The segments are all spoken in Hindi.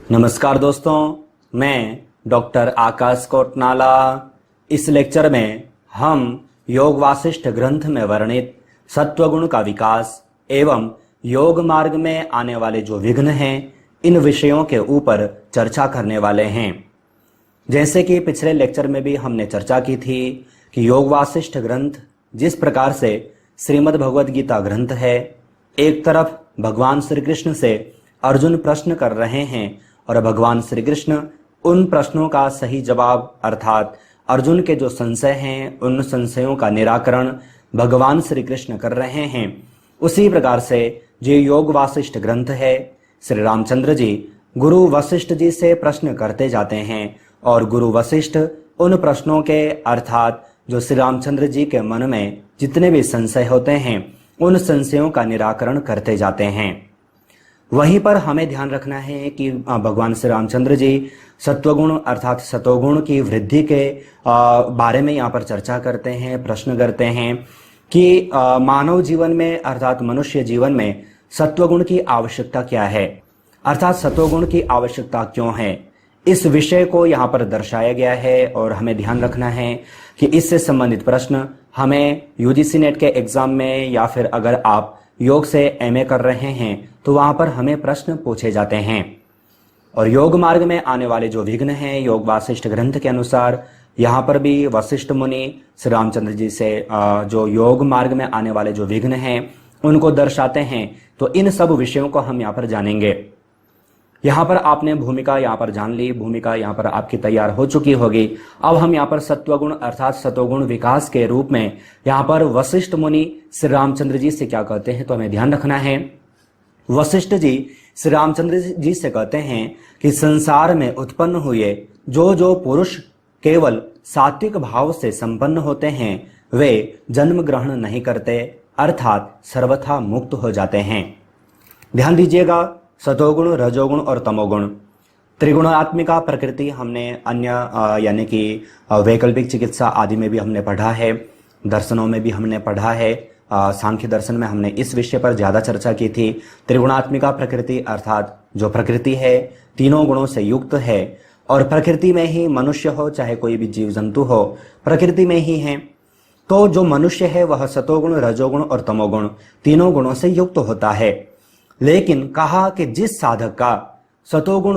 नमस्कार दोस्तों, मैं डॉक्टर आकाश कोटनाला। इस लेक्चर में हम योग वासिष्ठ ग्रंथ में वर्णित सत्वगुण का विकास एवं योग मार्ग में आने वाले जो विघ्न हैं, इन विषयों के ऊपर चर्चा करने वाले हैं। जैसे कि पिछले लेक्चर में भी हमने चर्चा की थी कि योग वासिष्ठ ग्रंथ जिस प्रकार से श्रीमद् भगवद गीता ग्रंथ है, एक तरफ भगवान श्री कृष्ण से अर्जुन प्रश्न कर रहे हैं और भगवान श्री कृष्ण उन प्रश्नों का सही जवाब अर्थात अर्जुन के जो संशय हैं, उन संशयों का निराकरण भगवान श्री कृष्ण कर रहे हैं। उसी प्रकार से जो योग वासिष्ठ ग्रंथ है, श्री रामचंद्र जी गुरु वशिष्ठ जी से प्रश्न करते जाते हैं और गुरु वशिष्ठ उन प्रश्नों के अर्थात जो श्री रामचंद्र जी के मन में जितने भी संशय होते हैं, उन संशयों का निराकरण करते जाते हैं। वहीं पर हमें ध्यान रखना है कि भगवान श्री रामचंद्र जी सत्वगुण अर्थात सतोगुण की वृद्धि के बारे में यहाँ पर चर्चा करते हैं, प्रश्न करते हैं कि मानव जीवन में अर्थात मनुष्य जीवन में सत्वगुण की आवश्यकता क्या है, अर्थात सतोगुण की आवश्यकता क्यों है। इस विषय को यहाँ पर दर्शाया गया है और हमें ध्यान रखना है कि इससे संबंधित प्रश्न हमें यूजीसी नेट के एग्जाम में या फिर अगर आप योग से एमए कर रहे हैं तो वहां पर हमें प्रश्न पूछे जाते हैं। और योग मार्ग में आने वाले जो विघ्न हैं, योग वासिष्ठ ग्रंथ के अनुसार यहाँ पर भी वशिष्ठ मुनि श्री रामचंद्र जी से जो योग मार्ग में आने वाले जो विघ्न हैं उनको दर्शाते हैं। तो इन सब विषयों को हम यहाँ पर जानेंगे। यहाँ पर आपने भूमिका यहाँ पर जान ली, भूमिका यहाँ पर आपकी तैयार हो चुकी होगी। अब हम यहाँ पर सत्वगुण अर्थात सतोगुण विकास के रूप में यहाँ पर वशिष्ठ मुनि श्री रामचंद्र जी से क्या कहते हैं, तो हमें ध्यान रखना है। वशिष्ठ जी श्री रामचंद्र जी से कहते हैं कि संसार में उत्पन्न हुए जो पुरुष केवल सात्विक भाव से संपन्न होते हैं, वे जन्म ग्रहण नहीं करते अर्थात सर्वथा मुक्त हो जाते हैं। ध्यान दीजिएगा, सतोगुण, रजोगुण और तमोगुण त्रिगुणात्मिका प्रकृति हमने अन्य यानी कि वैकल्पिक चिकित्सा आदि में भी हमने पढ़ा है, दर्शनों में भी हमने पढ़ा है। सांख्य दर्शन में हमने इस विषय पर ज्यादा चर्चा की थी। त्रिगुणात्मिका प्रकृति अर्थात जो प्रकृति है तीनों गुणों से युक्त है और प्रकृति में ही मनुष्य हो चाहे कोई भी जीव जंतु हो, प्रकृति में ही है। तो जो मनुष्य है वह सतोगुण, रजोगुण और तमोगुण तीनों गुणों से युक्त होता है। लेकिन कहा कि जिस साधक का सतोगुण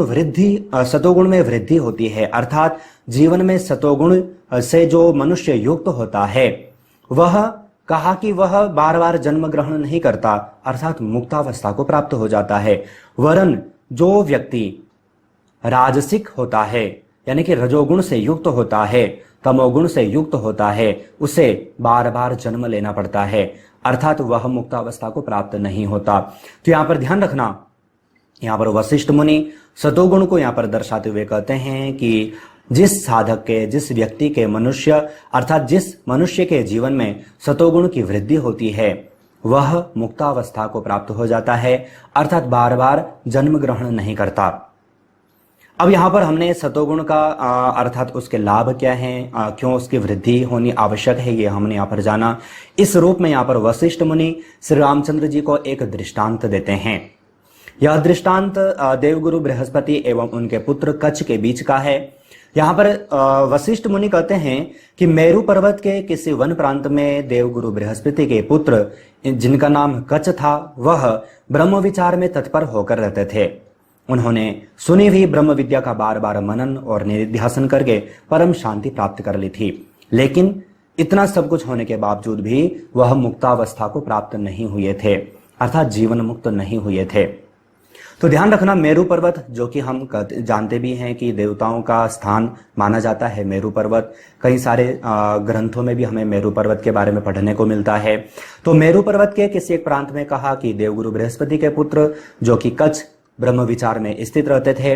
में वृद्धि होती है अर्थात जीवन में सतोगुण से जो मनुष्य युक्त होता है, वह कहा कि वह बार बार जन्म ग्रहण नहीं करता अर्थात मुक्तावस्था को प्राप्त हो जाता है। वरन जो व्यक्ति राजसिक होता है यानी कि रजोगुण से युक्त होता है, तमोगुण से युक्त होता है, उसे बार बार जन्म लेना पड़ता है अर्थात वह मुक्तावस्था को प्राप्त नहीं होता। तो यहाँ पर ध्यान रखना, यहाँ पर वशिष्ठ मुनि सतोगुण को यहाँ पर दर्शाते हुए कहते हैं कि जिस साधक के, जिस व्यक्ति के, मनुष्य अर्थात जिस मनुष्य के जीवन में सतोगुण की वृद्धि होती है वह मुक्तावस्था को प्राप्त हो जाता है अर्थात बार बार जन्म ग्रहण नहीं करता। अब यहाँ पर हमने सतोगुण का अर्थात उसके लाभ क्या हैं, क्यों उसकी वृद्धि होनी आवश्यक है, ये हमने यहाँ पर जाना। इस रूप में यहाँ पर वशिष्ठ मुनि श्री रामचंद्र जी को एक दृष्टांत देते हैं। यह दृष्टांत देवगुरु बृहस्पति एवं उनके पुत्र कच्छ के बीच का है। यहाँ पर वशिष्ठ मुनि कहते हैं कि मेरु पर्वत के किसी वन प्रांत में देवगुरु बृहस्पति के पुत्र जिनका नाम कच्छ था, वह ब्रह्म विचार में तत्पर होकर रहते थे। उन्होंने सुनी हुई ब्रह्म विद्या का बार बार मनन और निधिध्यासन करके परम शांति प्राप्त कर ली थी। लेकिन इतना सब कुछ होने के बावजूद भी वह मुक्तावस्था को प्राप्त नहीं हुए थे अर्थात जीवन मुक्त नहीं हुए थे। तो ध्यान रखना, मेरु पर्वत जो कि हम जानते भी हैं कि देवताओं का स्थान माना जाता है मेरु पर्वत। कई सारे ग्रंथों में भी हमें मेरु पर्वत के बारे में पढ़ने को मिलता है। तो मेरु पर्वत के किसी एक प्रांत में कहा कि देवगुरु बृहस्पति के पुत्र जो कि कच्छ ब्रह्म विचार में स्थित रहते थे,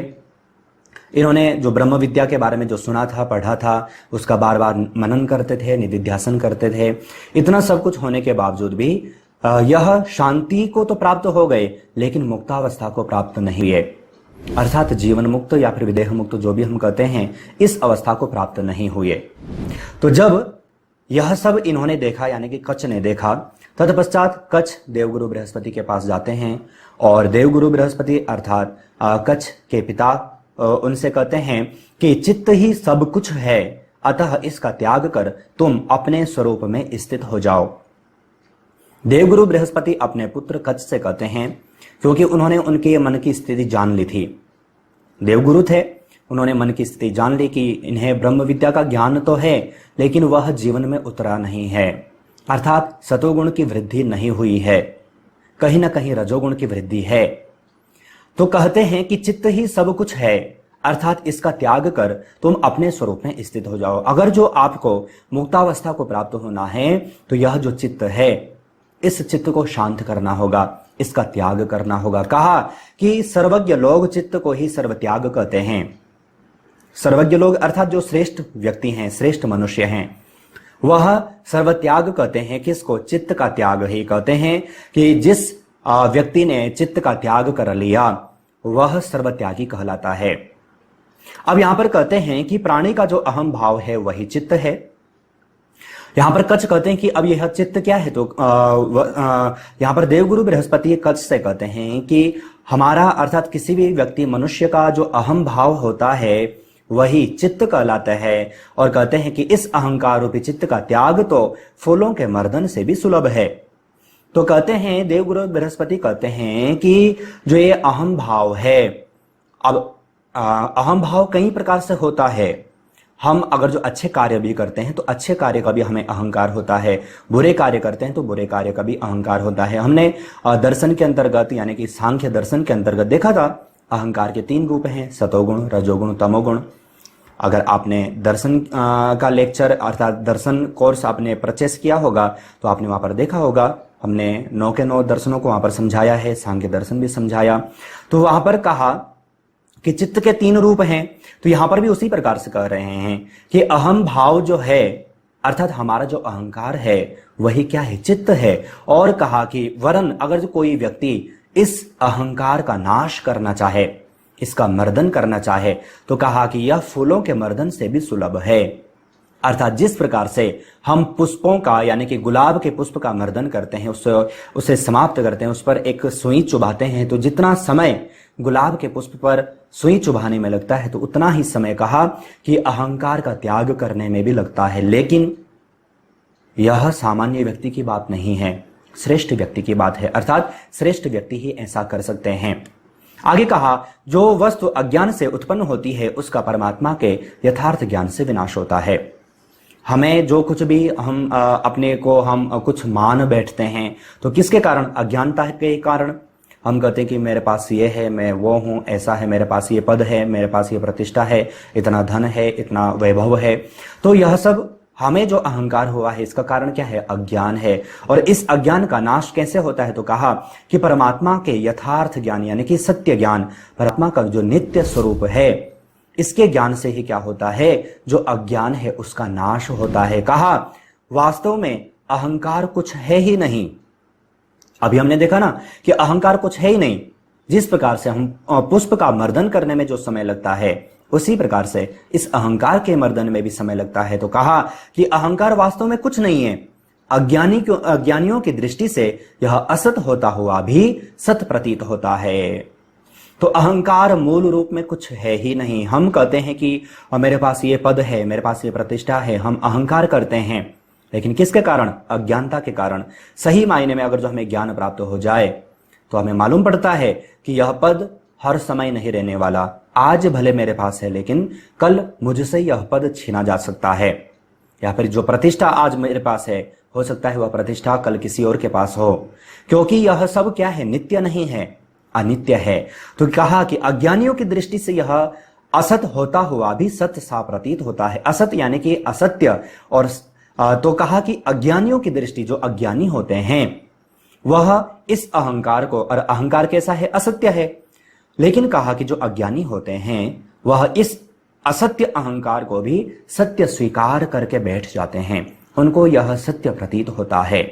इन्होंने जो ब्रह्म विद्या के बारे में जो सुना था, पढ़ा था, उसका बार बार मनन करते थे, निधिध्यासन करते थे। इतना सब कुछ होने के बावजूद भी यह शांति को तो प्राप्त हो गए लेकिन मुक्तावस्था को प्राप्त नहीं हुए अर्थात जीवन मुक्त या फिर विदेह मुक्त जो भी हम कहते हैं, इस अवस्था को प्राप्त नहीं हुए। तो जब यह सब इन्होंने देखा यानी कि कच्छ ने देखा, तत्पश्चात कच्छ देवगुरु बृहस्पति के पास जाते हैं और देवगुरु बृहस्पति अर्थात कच्छ के पिता उनसे कहते हैं कि चित्त ही सब कुछ है, अतः इसका त्याग कर तुम अपने स्वरूप में स्थित हो जाओ। देवगुरु बृहस्पति अपने पुत्र कच्छ से कहते हैं, क्योंकि उन्होंने उनके मन की स्थिति जान ली थी। देवगुरु थे, उन्होंने मन की स्थिति जान ली कि इन्हें ब्रह्म विद्या का ज्ञान तो है, लेकिन वह जीवन में उतरा नहीं है, अर्थात सतोगुण की वृद्धि नहीं हुई है, कहीं ना कहीं रजोगुण की वृद्धि है। तो कहते हैं कि चित्त ही सब कुछ है, अर्थात इसका त्याग कर तुम अपने स्वरूप में स्थित हो जाओ। अगर जो आपको मुक्तावस्था को प्राप्त होना है तो यह जो चित्त है, इस चित्त को शांत करना होगा, इसका त्याग करना होगा। कहा कि सर्वज्ञ लोग चित्त को ही सर्वत्याग कहते हैं। सर्वज्ञ लोग अर्थात जो श्रेष्ठ व्यक्ति हैं, श्रेष्ठ मनुष्य हैं, वह सर्वत्याग कहते हैं। किसको? चित्त का त्याग ही कहते हैं कि जिस व्यक्ति ने चित्त का त्याग कर लिया वह सर्वत्यागी कहलाता है। अब यहां पर कहते हैं कि प्राणी का जो अहम भाव है वही चित्त है। यहां पर कच्छ कहते हैं कि अब यह चित्त क्या है, तो यहां पर देवगुरु बृहस्पति कच्छ से कहते हैं कि हमारा अर्थात किसी भी व्यक्ति मनुष्य का जो अहम भाव होता है वही चित्त कहलाता है। और कहते हैं कि इस अहंकार रूपी चित्त का त्याग तो फूलों के मर्दन से भी सुलभ है। तो कहते हैं देवगुरु बृहस्पति कहते हैं कि जो ये अहम भाव है, अब अहम भाव कई प्रकार से होता है। हम अगर जो अच्छे कार्य भी करते हैं तो अच्छे कार्य का भी हमें अहंकार होता है, बुरे कार्य करते हैं तो बुरे कार्य का भी अहंकार होता है। हमने दर्शन के अंतर्गत यानी कि सांख्य दर्शन के अंतर्गत देखा था अहंकार के 3 रूप हैं, सतोगुण, रजोगुण, तमोगुण। अगर आपने दर्शन का लेक्चर अर्थात दर्शन कोर्स आपने परचेस किया होगा तो आपने वहां पर देखा होगा, हमने 9 के 9 दर्शनों को वहां पर समझाया है, सांख्य दर्शन भी समझाया। तो वहां पर कहा कि चित्त के 3 रूप हैं। तो यहां पर भी उसी प्रकार से कह रहे हैं कि अहम भाव जो है अर्थात हमारा जो अहंकार है वही क्या है? चित्त है। और कहा कि वरन अगर जो कोई व्यक्ति इस अहंकार का नाश करना चाहे, इसका मर्दन करना चाहे, तो कहा कि यह फूलों के मर्दन से भी सुलभ है। अर्थात जिस प्रकार से हम पुष्पों का यानी कि गुलाब के पुष्प का मर्दन करते हैं, उसे समाप्त करते हैं, उस पर एक सुई चुभाते हैं, तो जितना समय गुलाब के पुष्प पर सुई चुभाने में लगता है तो उतना ही समय कहा कि अहंकार का त्याग करने में भी लगता है। लेकिन यह सामान्य व्यक्ति की बात नहीं है, श्रेष्ठ व्यक्ति की बात है, अर्थात श्रेष्ठ व्यक्ति ही ऐसा कर सकते हैं। आगे कहा जो वस्तु अज्ञान से उत्पन्न होती है उसका परमात्मा के यथार्थ ज्ञान से विनाश होता है। हमें जो कुछ भी हम अपने को हम कुछ मान बैठते हैं तो किसके कारण? अज्ञानता के कारण। हम कहते हैं कि मेरे पास ये है, मैं वो हूं, ऐसा है, मेरे पास ये पद है, मेरे पास ये प्रतिष्ठा है, इतना धन है, इतना वैभव है। तो यह सब हमें जो अहंकार हुआ है इसका कारण क्या है? अज्ञान है। और इस अज्ञान का नाश कैसे होता है? तो कहा कि परमात्मा के यथार्थ ज्ञान यानी कि सत्य ज्ञान, परमात्मा का जो नित्य स्वरूप है, इसके ज्ञान से ही क्या होता है? जो अज्ञान है उसका नाश होता है। कहा वास्तव में अहंकार कुछ है ही नहीं। अभी हमने देखा ना कि अहंकार कुछ है ही नहीं। जिस प्रकार से हम पुष्प का मर्दन करने में जो समय लगता है उसी प्रकार से इस अहंकार के मर्दन में भी समय लगता है। तो कहा कि अहंकार वास्तव में कुछ नहीं है। अज्ञानियों की दृष्टि से यह असत होता हुआ भी सत प्रतीत होता है। तो अहंकार मूल रूप में कुछ है ही नहीं। हम कहते हैं कि मेरे पास ये पद है, मेरे पास ये प्रतिष्ठा है, हम अहंकार करते हैं, लेकिन किसके कारण? अज्ञानता के कारण। सही मायने में अगर जो हमें ज्ञान प्राप्त हो जाए तो हमें मालूम पड़ता है कि यह पद हर समय नहीं रहने वाला। आज भले मेरे पास है लेकिन कल मुझसे यह पद छीना जा सकता है, या फिर जो प्रतिष्ठा आज मेरे पास है हो सकता है वह प्रतिष्ठा कल किसी और के पास हो, क्योंकि यह सब क्या है? नित्य नहीं है, अनित्य है। तो कहा कि अज्ञानियों की दृष्टि से यह असत होता हुआ भी सत्य सा प्रतीत होता है। असत यानी कि असत्य। और तो कहा कि अज्ञानियों की दृष्टि, जो अज्ञानी होते हैं वह इस अहंकार को, और अहंकार कैसा है? असत्य है। लेकिन कहा कि जो अज्ञानी होते हैं वह इस असत्य अहंकार को भी सत्य स्वीकार करके बैठ जाते हैं, उनको यह सत्य प्रतीत होता है।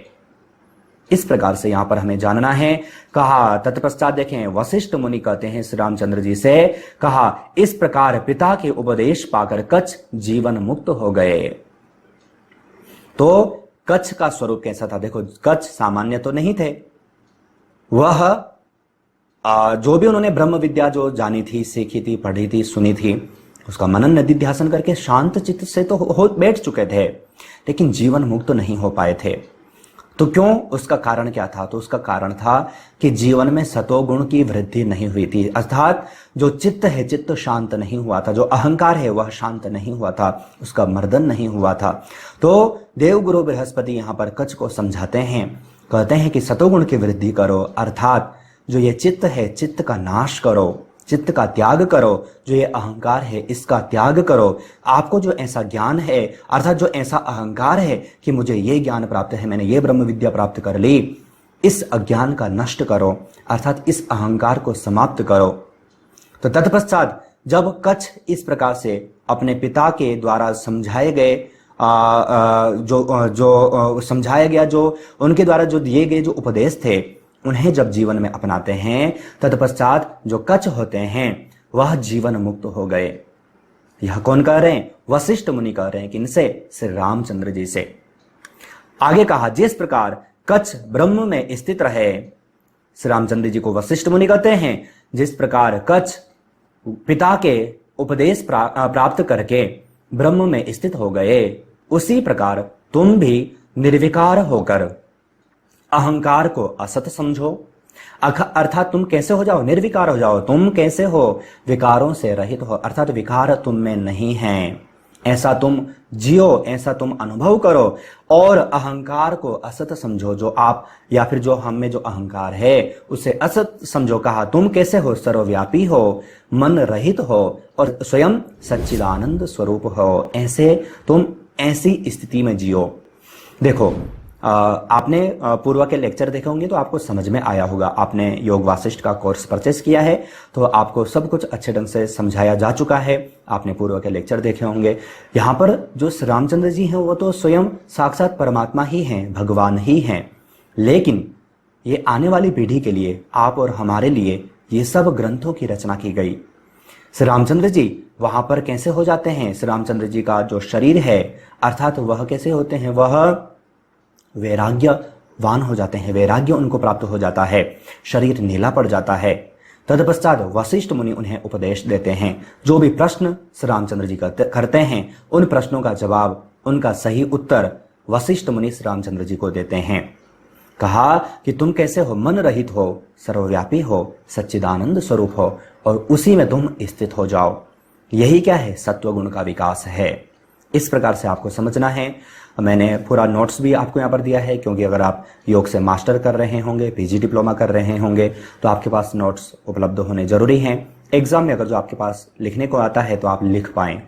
इस प्रकार से यहां पर हमें जानना है। कहा तत्पश्चात देखें वशिष्ठ मुनि कहते हैं श्री रामचंद्र जी से, कहा इस प्रकार पिता के उपदेश पाकर कच्छ जीवन मुक्त हो गए। तो कच्छ का स्वरूप कैसा था? देखो, कच्छ सामान्य तो नहीं थे, वह जो भी उन्होंने ब्रह्म विद्या जो जानी थी, सीखी थी, पढ़ी थी, सुनी थी, उसका मनन निधिध्यासन करके शांत चित्त से तो हो बैठ चुके थे, लेकिन जीवन मुक्त नहीं हो पाए थे। तो क्यों? उसका कारण क्या था? तो उसका कारण था कि जीवन में सतोगुण की वृद्धि नहीं हुई थी, अर्थात जो चित्त है, चित्त शांत नहीं हुआ था, जो अहंकार है वह शांत नहीं हुआ था, उसका मर्दन नहीं हुआ था। तो देवगुरु बृहस्पति यहाँ पर कच्छ को समझाते हैं, कहते हैं कि सतोगुण की वृद्धि करो, अर्थात जो ये चित्त है, चित्त का नाश करो, चित्त का त्याग करो, जो ये अहंकार है इसका त्याग करो। आपको जो ऐसा ज्ञान है, अर्थात जो ऐसा अहंकार है कि मुझे ये ज्ञान प्राप्त है, मैंने ये ब्रह्म विद्या प्राप्त कर ली, इस अज्ञान का नष्ट करो, अर्थात इस अहंकार को समाप्त करो। तो तत्पश्चात जब कच्छ इस प्रकार से अपने पिता के द्वारा समझाए गए जो समझाया गया, जो उनके द्वारा जो दिए गए जो उपदेश थे, उन्हें जब जीवन में अपनाते हैं, तत्पश्चात जो कच्छ होते हैं वह जीवन मुक्त हो गए। यह कौन कह रहे हैं? वशिष्ठ मुनि कह रहे हैं। किनसे? श्री रामचंद्र जी से। आगे कहा, जिस प्रकार कच्छ ब्रह्म में स्थित रहे, श्री रामचंद्र जी को वशिष्ठ मुनि कहते हैं, जिस प्रकार कच्छ पिता के उपदेश प्राप्त करके ब्रह्म में स्थित हो गए, उसी प्रकार तुम भी निर्विकार होकर अहंकार को असत समझो, अर्थात तुम कैसे हो जाओ? निर्विकार हो जाओ। तुम कैसे हो? विकारों से रहित हो, अर्थात विकार तुम में नहीं है, ऐसा तुम जियो, ऐसा तुम अनुभव करो, और अहंकार को असत समझो। जो आप या फिर जो हम में जो अहंकार है उसे असत समझो। कहा, तुम कैसे हो? सर्वव्यापी हो, मन रहित हो, और स्वयं सच्चिदानंद स्वरूप हो। ऐसे तुम ऐसी स्थिति में जियो। देखो, आपने पूर्व के लेक्चर देखे होंगे तो आपको समझ में आया होगा। आपने योग वासिष्ठ का कोर्स परचेस किया है तो आपको सब कुछ अच्छे ढंग से समझाया जा चुका है। आपने पूर्व के लेक्चर देखे होंगे। यहाँ पर जो श्री रामचंद्र जी हैं वो तो स्वयं साक्षात परमात्मा ही हैं, भगवान ही हैं, लेकिन ये आने वाली पीढ़ी के लिए, आप और हमारे लिए ये सब ग्रंथों की रचना की गई। श्री रामचंद्र जी वहां पर कैसे हो जाते हैं? श्री रामचंद्र जी का जो शरीर है, अर्थात वह कैसे होते हैं? वह वैराग्यवान हो जाते हैं, वैराग्य उनको प्राप्त हो जाता है, शरीर नीला पड़ जाता है। तदपश्चात वशिष्ठ मुनि उन्हें उपदेश देते हैं। जो भी प्रश्न श्री रामचंद्र जी करते हैं, उन प्रश्नों का जवाब, उनका सही उत्तर वशिष्ठ मुनि श्री रामचंद्र जी को देते हैं। कहा कि तुम कैसे हो? मन रहित हो, सर्वव्यापी हो, सच्चिदानंद स्वरूप हो, और उसी में तुम स्थित हो जाओ। यही क्या है? सत्वगुण का विकास है। इस प्रकार से आपको समझना है। मैंने पूरा नोट्स भी आपको यहाँ पर दिया है, क्योंकि अगर आप योग से मास्टर कर रहे होंगे, पीजी डिप्लोमा कर रहे होंगे, तो आपके पास नोट्स उपलब्ध होने जरूरी हैं। एग्जाम में अगर जो आपके पास लिखने को आता है तो आप लिख पाएं।